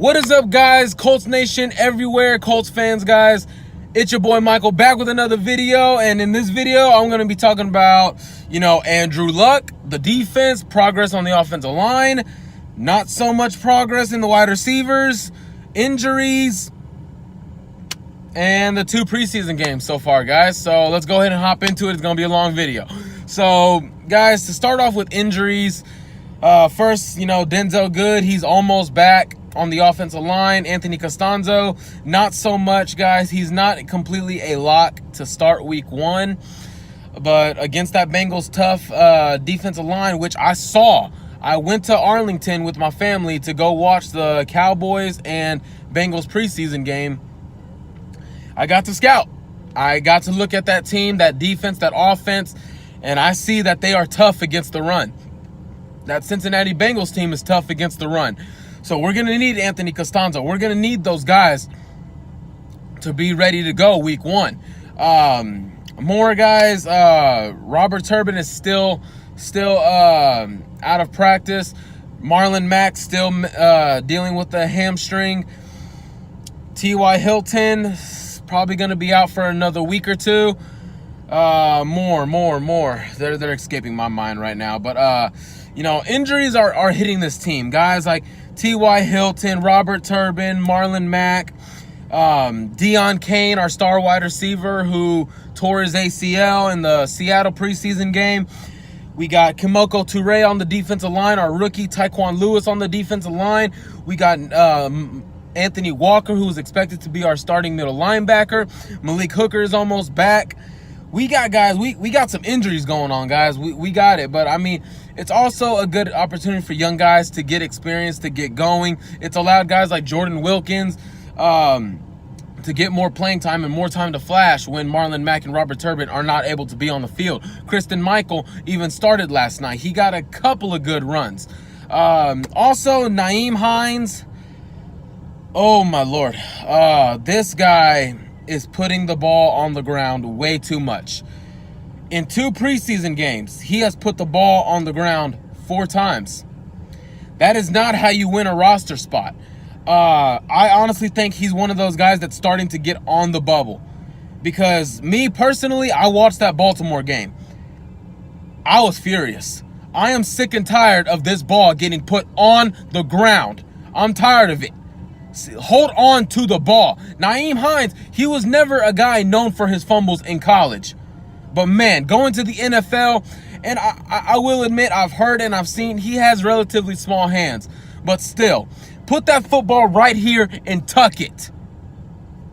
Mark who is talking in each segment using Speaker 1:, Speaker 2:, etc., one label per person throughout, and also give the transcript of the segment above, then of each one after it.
Speaker 1: What is up, guys? Colts Nation everywhere, Colts fans, guys. It's your boy Michael back with another video, and in this video, I'm going to be talking about, Andrew Luck, the defense, progress on the offensive line, not so much progress in the wide receivers, injuries, and the 2 preseason games so far, guys. So let's go ahead and hop into it. It's going to be a long video. So, guys, to start off with injuries, first, Denzel Good, he's almost back on the offensive line. Anthony Costanzo, not so much, guys. He's not completely a lock to start week 1. But against that Bengals tough defensive line, which I saw. I went to Arlington with my family to go watch the Cowboys and Bengals preseason game. I got to scout. I got to look at that team, that defense, that offense, and I see that they are tough against the run. That Cincinnati Bengals team is tough against the run. So we're going to need Anthony Costanzo. We're going to need those guys to be ready to go week 1. More guys. Robert Turbin is still out of practice. Marlon Mack still dealing with the hamstring. T.Y. Hilton is probably going to be out for another week or 2. More. They're escaping my mind right now. But, injuries are hitting this team. Guys like T.Y. Hilton, Robert Turbin, Marlon Mack, Deion Kane, our star wide receiver who tore his ACL in the Seattle preseason game. We got Kimoko Toure on the defensive line, our rookie Tyquan Lewis on the defensive line. We got Anthony Walker, who is expected to be our starting middle linebacker. Malik Hooker is almost back. We got guys, we got some injuries going on, guys. We got it. But, it's also a good opportunity for young guys to get experience, to get going. It's allowed guys like Jordan Wilkins to get more playing time and more time to flash when Marlon Mack and Robert Turbin are not able to be on the field. Kristen Michael even started last night. He got a couple of good runs. Also, Nyheim Hines. Oh, my Lord. This guy is putting the ball on the ground way too much. In 2 preseason games, he has put the ball on the ground 4 times. That is not how you win a roster spot. I honestly think he's one of those guys that's starting to get on the bubble. Because me personally, I watched that Baltimore game. I was furious. I am sick and tired of this ball getting put on the ground. I'm tired of it. Hold on to the ball. Nyheim Hines, he was never a guy known for his fumbles in college. But, man, going to the NFL, and I will admit I've heard and I've seen he has relatively small hands. But still, put that football right here and tuck it.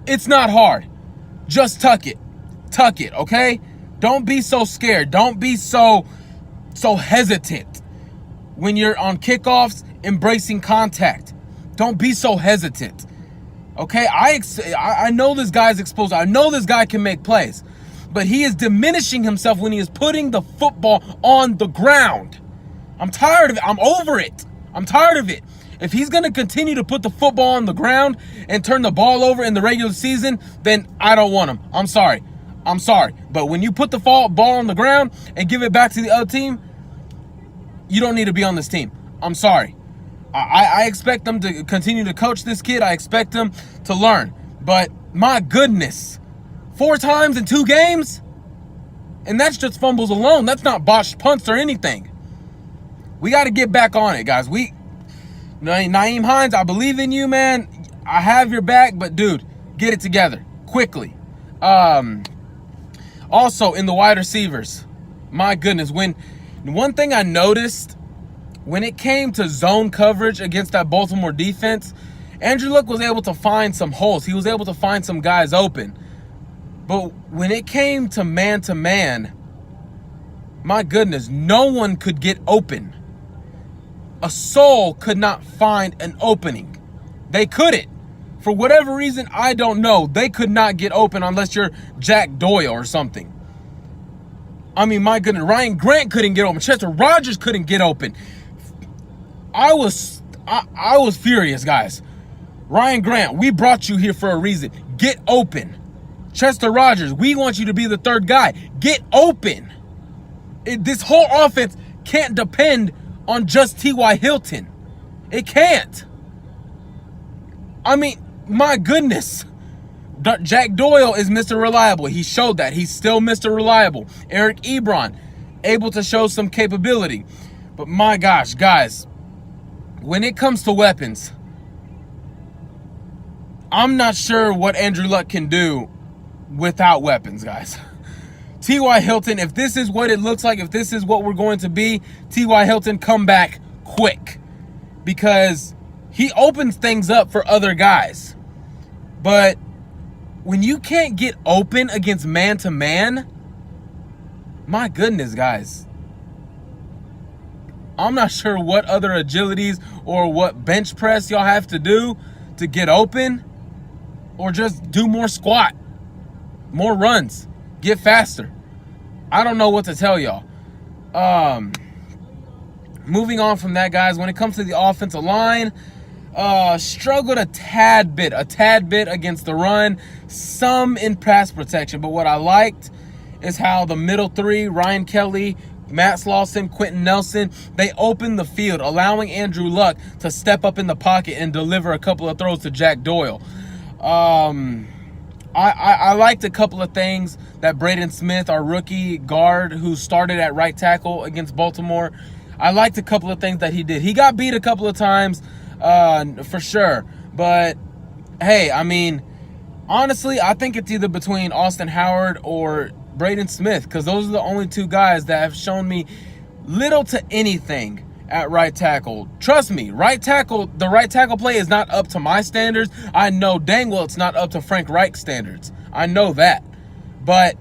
Speaker 1: It's not hard. Just tuck it. Tuck it, okay? Don't be so scared. Don't be so hesitant when you're on kickoffs embracing contact. Don't be so hesitant, okay? I know this guy's exposed. I know this guy can make plays. But he is diminishing himself when he is putting the football on the ground. I'm tired of it. I'm over it. I'm tired of it. If he's going to continue to put the football on the ground and turn the ball over in the regular season, then I don't want him. I'm sorry. But when you put the ball on the ground and give it back to the other team, you don't need to be on this team. I'm sorry. I expect them to continue to coach this kid. I expect him to learn. But my goodness, 4 times in 2 games? And that's just fumbles alone. That's not botched punts or anything. We got to get back on it, guys. Nyheim Hines, I believe in you, man. I have your back, but, dude, get it together quickly. Also, in the wide receivers, my goodness, one thing I noticed when it came to zone coverage against that Baltimore defense, Andrew Luck was able to find some holes. He was able to find some guys open. But when it came to man-to-man, my goodness, no one could get open. A soul could not find an opening. They couldn't. For whatever reason, I don't know. They could not get open unless you're Jack Doyle or something. My goodness, Ryan Grant couldn't get open. Chester Rogers couldn't get open. I was furious, guys. Ryan Grant, we brought you here for a reason. Get open. Chester Rogers, we want you to be the 3rd guy. Get open. This whole offense can't depend on just T.Y. Hilton. It can't. I mean, my goodness. Jack Doyle is Mr. Reliable. He showed that. He's still Mr. Reliable. Eric Ebron, able to show some capability. But my gosh, guys, when it comes to weapons, I'm not sure what Andrew Luck can do without weapons, guys. T.Y. Hilton, if this is what it looks like, if this is what we're going to be, T.Y. Hilton, come back quick. Because he opens things up for other guys. But when you can't get open against man-to-man, my goodness, guys. I'm not sure what other agilities or what bench press y'all have to do to get open, or just do more squat, more runs, get faster. I don't know what to tell y'all. Moving on from that, guys, when it comes to the offensive line, struggled a tad bit against the run, some in pass protection. But what I liked is how the middle three, Ryan Kelly, Matt Slauson, Quentin Nelson, they opened the field, allowing Andrew Luck to step up in the pocket and deliver a couple of throws to Jack Doyle. I liked a couple of things that Braden Smith, our rookie guard who started at right tackle against Baltimore, I liked a couple of things that he did. He got beat a couple of times, for sure. But, hey, I mean, honestly, I think it's either between Austin Howard or Braden Smith, because those are the only two guys that have shown me little to anything at right tackle. Trust me, the right tackle play is not up to my standards. I know dang well it's not up to Frank Reich's standards. I know that. But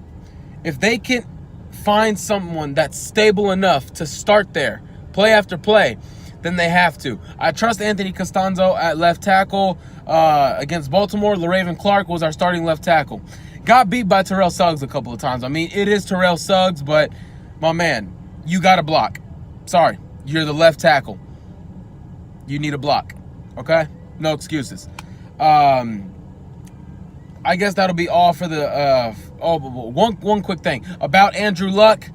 Speaker 1: if they can find someone that's stable enough to start there, play after play, then they have to. I trust Anthony Costanzo at left tackle. Against Baltimore, LaRaven Clark was our starting left tackle. Got beat by Terrell Suggs a couple of times. I mean, it is Terrell Suggs, but, my man, you got to block. Sorry, you're the left tackle. You need a block, okay? No excuses. I guess that'll be all for the one quick thing. About Andrew Luck,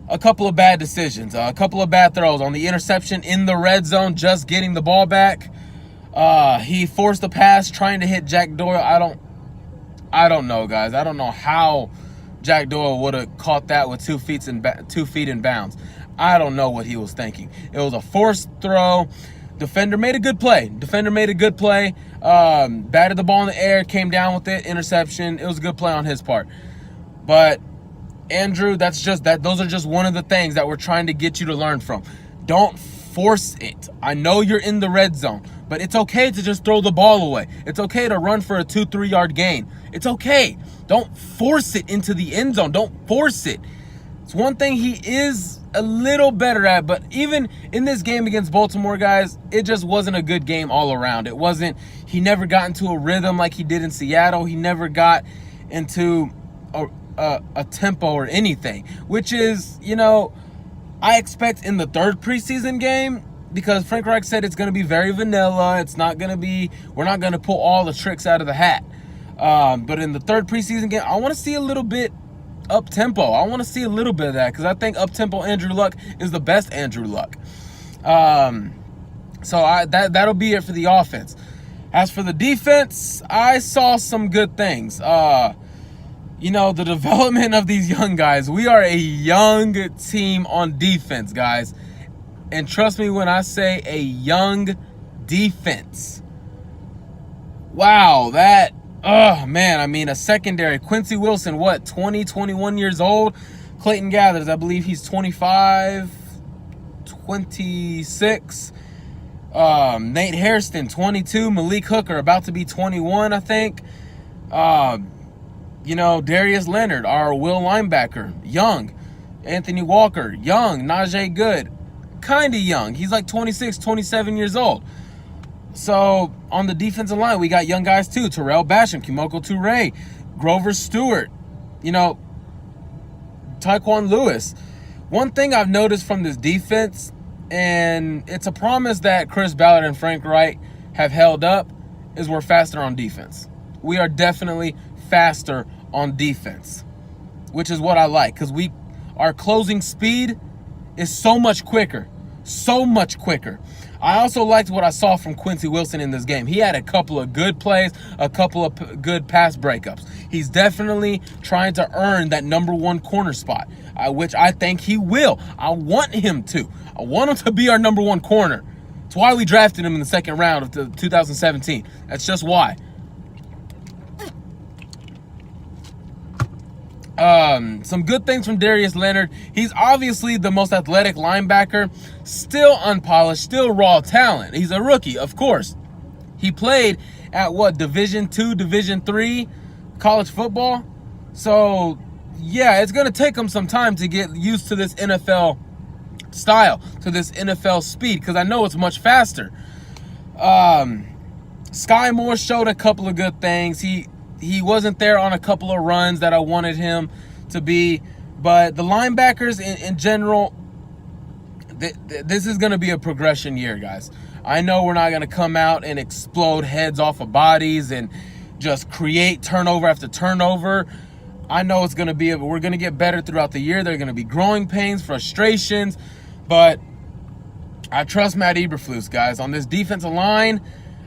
Speaker 1: a couple of bad decisions, a couple of bad throws. On the interception in the red zone, just getting the ball back. He forced a pass trying to hit Jack Doyle. I don't know, guys. I don't know how Jack Doyle would have caught that with 2 feet in bounds. I don't know what he was thinking. It was a forced throw. Defender made a good play. Batted the ball in the air, came down with it, interception. It was a good play on his part. But Andrew, those are just one of the things that we're trying to get you to learn from. Don't force it. I know you're in the red zone, but it's okay to just throw the ball away. It's okay to run for a 2-3 yard gain. It's okay. Don't force it into the end zone. Don't force it. It's one thing he is a little better at, but even in this game against Baltimore, guys, it just wasn't a good game all around. He never got into a rhythm like he did in Seattle. He never got into a tempo or anything, which is, I expect in the third preseason game, because Frank Reich said it's going to be very vanilla. We're not going to pull all the tricks out of the hat. But in the third preseason game, I want to see a little bit up-tempo. I want to see a little bit of that, because I think up-tempo Andrew Luck is the best Andrew Luck. So that'll be it for the offense. As for the defense, I saw some good things. The development of these young guys. We are a young team on defense, guys. And trust me when I say a young defense. Wow, a secondary. Quincy Wilson, 21 years old? Clayton Gathers, I believe he's 25, 26. Nate Hairston, 22. Malik Hooker, about to be 21, I think. Darius Leonard, our will linebacker, young. Anthony Walker, young. Najee Good, kind of young. He's like 26, 27 years old. So, on the defensive line, we got young guys too. Terrell Basham, Kimoko Toure, Grover Stewart, Tyquan Lewis. One thing I've noticed from this defense, and it's a promise that Chris Ballard and Frank Reich have held up, is we're faster on defense. We are definitely faster on defense, which is what I like, because our closing speed is so much quicker. I also liked what I saw from Quincy Wilson in this game. He had a couple of good plays, a couple of good pass breakups. He's definitely trying to earn that number one corner spot, which I think he will. I want him to. I want him to be our number one corner. That's why we drafted him in the second round of 2017. That's just why. Some good things from Darius Leonard. He's obviously the most athletic linebacker, still unpolished, still raw talent. He's a rookie, of course. He played at what, Division II, Division III college football. So, yeah, it's going to take him some time to get used to this NFL style, to this NFL speed, because I know it's much faster. Sky Moore showed a couple of good things. He wasn't there on a couple of runs that I wanted him to be. But the linebackers in general, this is going to be a progression year, guys. I know we're not going to come out and explode heads off of bodies and just create turnover after turnover. I know it's going to be, we're going to get better throughout the year. There are going to be growing pains, frustrations. But I trust Matt Eberflus, guys. On this defensive line,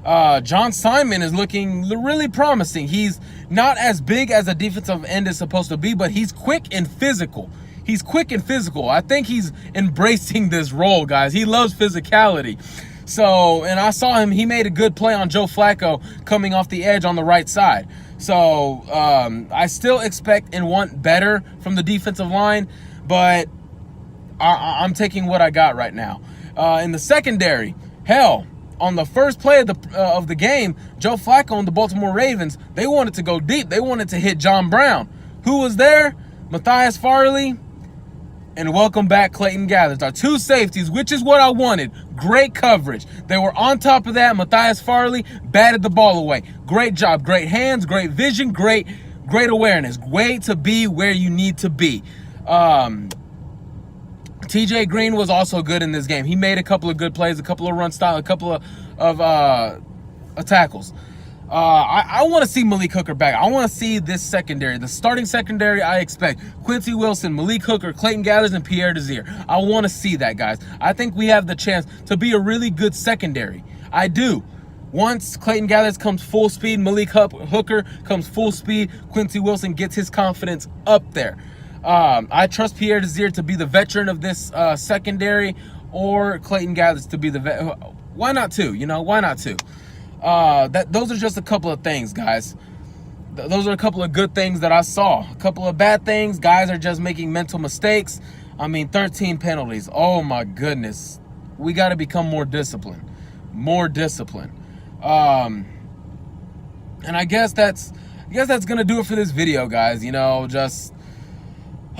Speaker 1: John Simon is looking really promising. He's not as big as a defensive end is supposed to be, but he's quick and physical. He's quick and physical. I think he's embracing this role, guys. He loves physicality. So, and I saw him, he made a good play on Joe Flacco coming off the edge on the right side. So, I still expect and want better from the defensive line, but I'm taking what I got right now. In the secondary, hell, on the first play of the game, Joe Flacco and the Baltimore Ravens, they wanted to go deep. They wanted to hit John Brown. Who was there? Matthias Farley and welcome back Clayton Gathers. Our two safeties, which is what I wanted. Great coverage. They were on top of that. Matthias Farley batted the ball away. Great job. Great hands, great vision, great awareness. Way to be where you need to be. TJ Green was also good in this game. He made a couple of good plays, a couple of run style, a couple of tackles. I want to see Malik Hooker back. I want to see this secondary, the starting secondary. I expect Quincy Wilson, Malik Hooker, Clayton Gathers, and Pierre Desir. I want to see that, guys. I think we have the chance to be a really good secondary. I do. Once Clayton Gathers comes full speed, Malik Hooker comes full speed, Quincy Wilson gets his confidence up there. I trust Pierre Desir to be the veteran of this secondary, or Clayton Gathers to be the why not two? You know, why not two? Those are just a couple of things, guys. Those are a couple of good things that I saw. A couple of bad things, guys are just making mental mistakes. I mean, 13 penalties. Oh my goodness. We got to become more disciplined. More discipline. And I guess that's going to do it for this video, guys. You know, just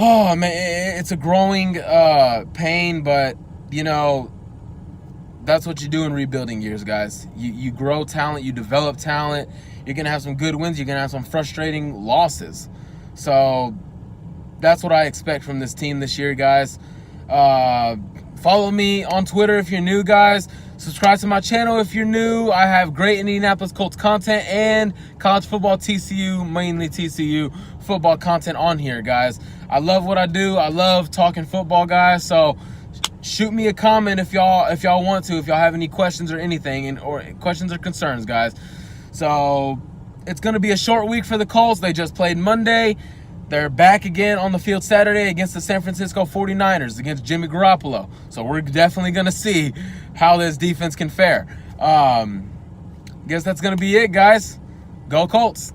Speaker 1: oh man, it's a growing pain, but you know, that's what you do in rebuilding years, guys. You grow talent, you develop talent. You're going to have some good wins. You're going to have some frustrating losses. So that's what I expect from this team this year, guys. Follow me on Twitter if you're new, guys. Subscribe to my channel if you're new. I have great Indianapolis Colts content and college football TCU, mainly TCU football content on here, guys. I love what I do. I love talking football, guys. So shoot me a comment if y'all want to, if y'all have any questions or anything, or questions or concerns, guys. So it's going to be a short week for the Colts. They just played Monday. They're back again on the field Saturday against the San Francisco 49ers, against Jimmy Garoppolo. So we're definitely going to see how this defense can fare. Guess that's going to be it, guys. Go Colts.